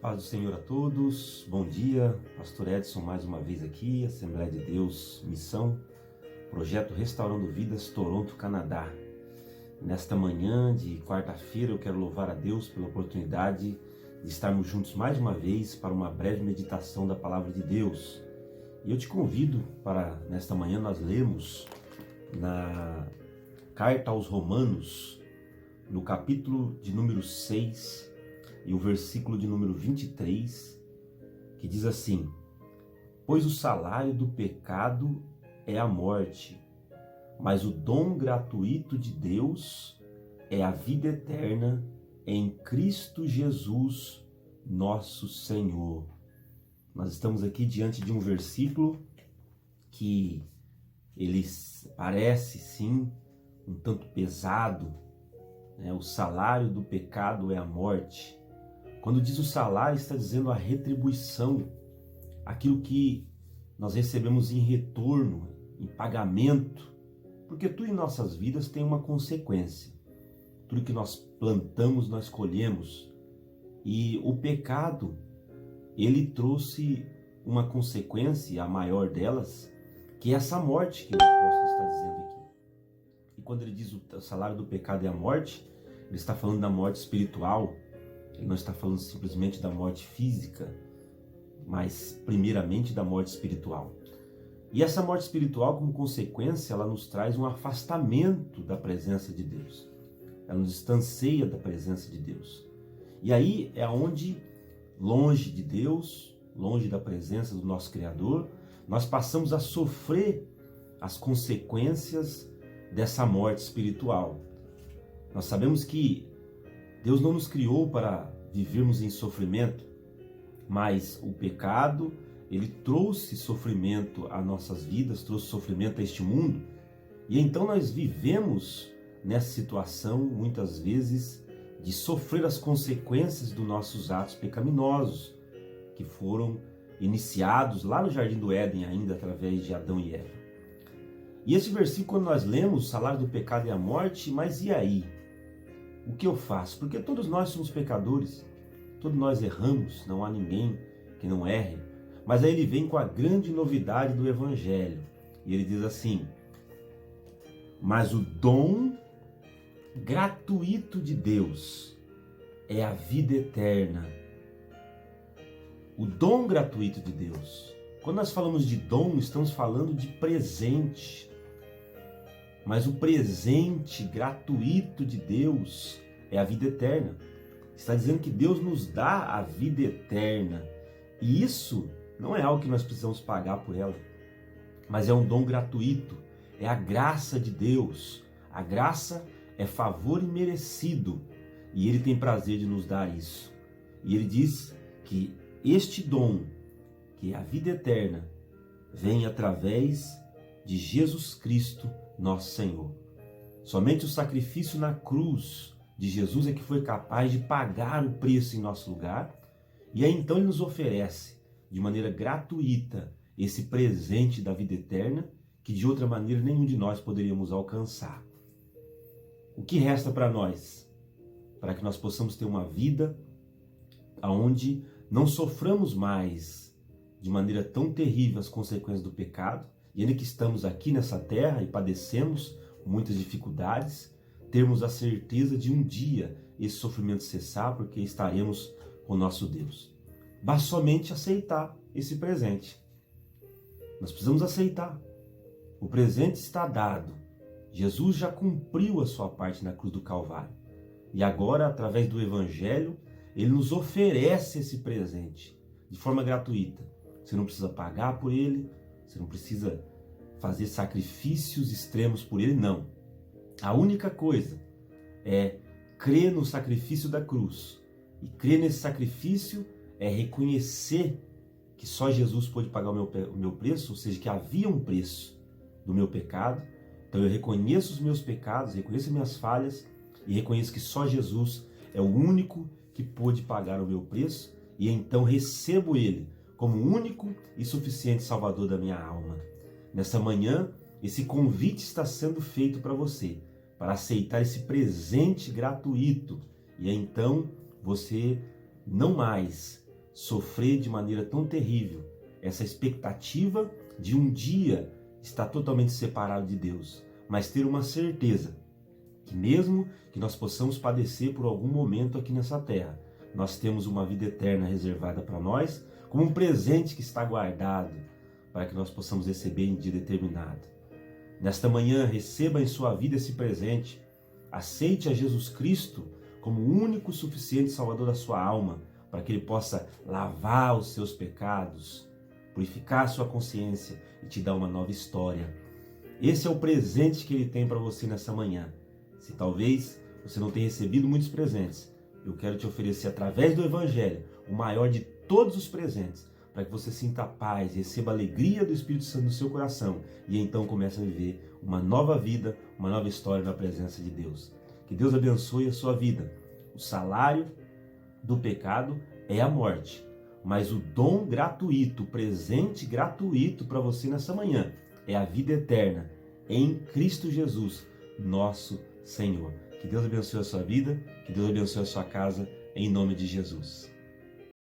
Paz do Senhor a todos, bom dia, Pastor Edson mais uma vez aqui, Assembleia de Deus, Missão, Projeto Restaurando Vidas, Toronto, Canadá. Nesta manhã de quarta-feira eu quero louvar a Deus pela oportunidade de estarmos juntos mais uma vez para uma breve meditação da Palavra de Deus. E eu te convido para, nesta manhã, nós lermos na Carta aos Romanos, no capítulo de número 6, e o versículo de número 23, que diz assim: pois o salário do pecado é a morte, mas o dom gratuito de Deus é a vida eterna em Cristo Jesus, nosso Senhor. Nós estamos aqui diante de um versículo que ele parece sim um tanto pesado, né? O salário do pecado é a morte. Quando diz o salário, está dizendo a retribuição, aquilo que nós recebemos em retorno, em pagamento, porque tudo em nossas vidas tem uma consequência. Tudo que nós plantamos, nós colhemos. E o pecado, ele trouxe uma consequência, a maior delas, que é essa morte que o apóstolo está dizendo aqui. E quando ele diz o salário do pecado é a morte, ele está falando da morte espiritual. Ele não está falando simplesmente da morte física, mas primeiramente da morte espiritual. E essa morte espiritual, como consequência, ela nos traz um afastamento da presença de Deus. Ela nos distancia da presença de Deus. E aí é onde, longe de Deus, longe da presença do nosso Criador, nós passamos a sofrer as consequências dessa morte espiritual. Nós sabemos que Deus não nos criou para vivermos em sofrimento, mas o pecado, ele trouxe sofrimento às nossas vidas, trouxe sofrimento a este mundo, e então nós vivemos nessa situação, muitas vezes, de sofrer as consequências dos nossos atos pecaminosos, que foram iniciados lá no Jardim do Éden, ainda através de Adão e Eva. E esse versículo, quando nós lemos, o salário do pecado é a morte, mas e aí? O que eu faço? Porque todos nós somos pecadores, todos nós erramos, não há ninguém que não erre. Mas aí ele vem com a grande novidade do Evangelho. E ele diz assim: mas o dom gratuito de Deus é a vida eterna. O dom gratuito de Deus. Quando nós falamos de dom, estamos falando de presente. Mas o presente gratuito de Deus é a vida eterna. Está dizendo que Deus nos dá a vida eterna. E isso não é algo que nós precisamos pagar por ela, mas é um dom gratuito. É a graça de Deus. A graça é favor imerecido. E Ele tem prazer de nos dar isso. E Ele diz que este dom, que é a vida eterna, vem através de Jesus Cristo, nosso Senhor. Somente o sacrifício na cruz de Jesus é que foi capaz de pagar o preço em nosso lugar, e aí então Ele nos oferece de maneira gratuita esse presente da vida eterna, que de outra maneira nenhum de nós poderíamos alcançar. O que resta para nós? Para que nós possamos ter uma vida onde não soframos mais de maneira tão terrível as consequências do pecado, e ainda que estamos aqui nessa terra e padecemos muitas dificuldades, termos a certeza de um dia esse sofrimento cessar, porque estaremos com o nosso Deus. Basta somente aceitar esse presente. Nós precisamos aceitar. O presente está dado. Jesus já cumpriu a sua parte na cruz do Calvário. E agora, através do Evangelho, Ele nos oferece esse presente de forma gratuita. Você não precisa pagar por ele, você não precisa fazer sacrifícios extremos por ele, não. A única coisa é crer no sacrifício da cruz. E crer nesse sacrifício é reconhecer que só Jesus pôde pagar o meu preço, ou seja, que havia um preço do meu pecado. Então eu reconheço os meus pecados, reconheço as minhas falhas e reconheço que só Jesus é o único que pôde pagar o meu preço, e então recebo Ele como o único e suficiente Salvador da minha alma. Nessa manhã, esse convite está sendo feito para você, para aceitar esse presente gratuito, e então você não mais sofrer de maneira tão terrível, essa expectativa de um dia estar totalmente separado de Deus, mas ter uma certeza que mesmo que nós possamos padecer por algum momento aqui nessa terra, nós temos uma vida eterna reservada para nós, como um presente que está guardado para que nós possamos receber em dia determinado. Nesta manhã, receba em sua vida esse presente, aceite a Jesus Cristo como o único suficiente Salvador da sua alma, para que Ele possa lavar os seus pecados, purificar a sua consciência e te dar uma nova história. Esse é o presente que Ele tem para você nessa manhã. Se talvez você não tenha recebido muitos presentes, eu quero te oferecer através do Evangelho o maior de todos os presentes, para que você sinta paz, receba a alegria do Espírito Santo no seu coração e então comece a viver uma nova vida, uma nova história na presença de Deus. Que Deus abençoe a sua vida. O salário do pecado é a morte, mas o dom gratuito, o presente gratuito para você nessa manhã é a vida eterna em Cristo Jesus, nosso Senhor. Que Deus abençoe a sua vida, que Deus abençoe a sua casa, em nome de Jesus.